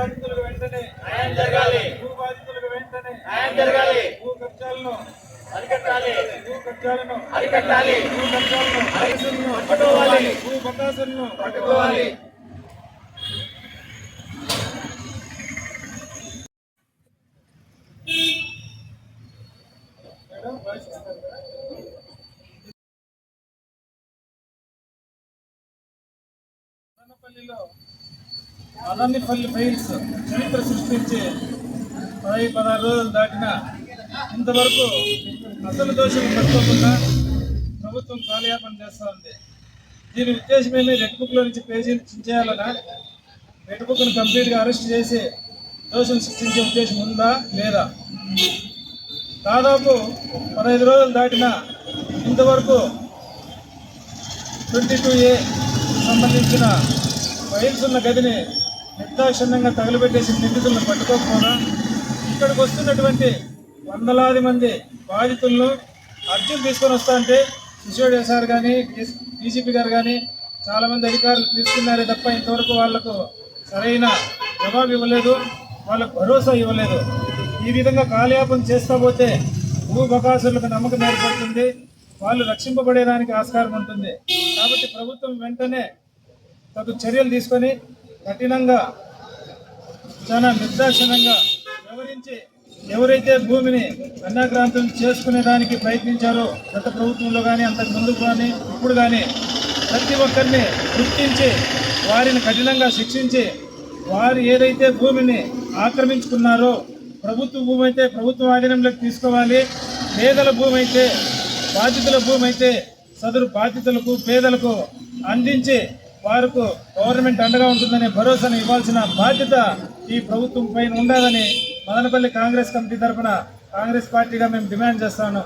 బాధితులకు వెంటనే న్యాయం జరగాలి. భూ బాధితులకు వెంటనే న్యాయం జరగాలి. భూ కబ్జాలను అరికట్టాలి. భూ కబ్జాలను అరికట్టాలి. భూ కబ్జాలను పట్టుకోవాలి. భూ బకాసులను పట్టుకోవాలి. మేడం వాయిస్ ఇస్తారు కదా. మదనపల్లి ఫైల్స్ చరిత్ర సృష్టించి 16 రోజులు దాటినా ఇంతవరకు అసలు దోషులు పట్టుకోకుండా ప్రభుత్వం కాలయాపన చేస్తూ ఉంది. దీని ఉద్దేశం ఏమి రెడ్ బుక్లో నుంచి పేజీలు చించేయాలనా? రెడ్ బుక్ను కంప్లీట్గా అరెస్ట్ చేసి దోషులు శిక్షించే ఉద్దేశం ఉందా లేదా? దాదాపు 15 రోజులు దాటినా ఇంతవరకు 22A సంబంధించిన ఫైల్స్ ఉన్న గదిని నిర్దాక్షిణ్యంగా తగలబెట్టేసి నిందితులను పట్టుకోకపోగా ఇక్కడికి వస్తున్నటువంటి వందలాది మంది బాధితులను అర్జీలు తీసుకొని వస్తా అంటే సిసోడియా సార్ కానీ డీజీపీ గారు కానీ చాలామంది అధికారులు తీసుకున్నారే తప్ప ఇంతవరకు వాళ్లకు సరైన జవాబు ఇవ్వలేదు, వాళ్ళకు భరోసా ఇవ్వలేదు. ఈ విధంగా కాలయాపన చేస్తా పోతే భూ బకాసులకు నమ్మకం ఏర్పడుతుంది, వాళ్ళు రక్షింపబడేదానికి ఆస్కారం ఉంటుంది. కాబట్టి ప్రభుత్వం వెంటనే తగు చర్యలు తీసుకొని కఠినంగా చాలా నిర్దాక్షిణ్యంగా వివరించి ఎవరైతే భూమిని అన్యాక్రాంతం చేసుకునేదానికి ప్రయత్నించారో గత ప్రభుత్వంలో కానీ అంతకు ముందు కానీ ఇప్పుడు కానీ ప్రతి ఒక్కరిని గుర్తించి వారిని కఠినంగా శిక్షించి వారు ఏదైతే భూమిని ఆక్రమించుకున్నారో ప్రభుత్వ భూమి అయితే ప్రభుత్వ ఆధీనంలోకి తీసుకోవాలి, పేదల భూమి అయితే బాధితుల భూమి అయితే సదరు బాధితులకు పేదలకు అందించి వారికి గవర్నమెంట్ అండగా ఉంటుందనే భరోసాను ఇవ్వాల్సిన బాధ్యత ఈ ప్రభుత్వం పైన ఉండాలని మదనపల్లి కాంగ్రెస్ కమిటీ తరఫున కాంగ్రెస్ పార్టీగా మేము డిమాండ్ చేస్తాను.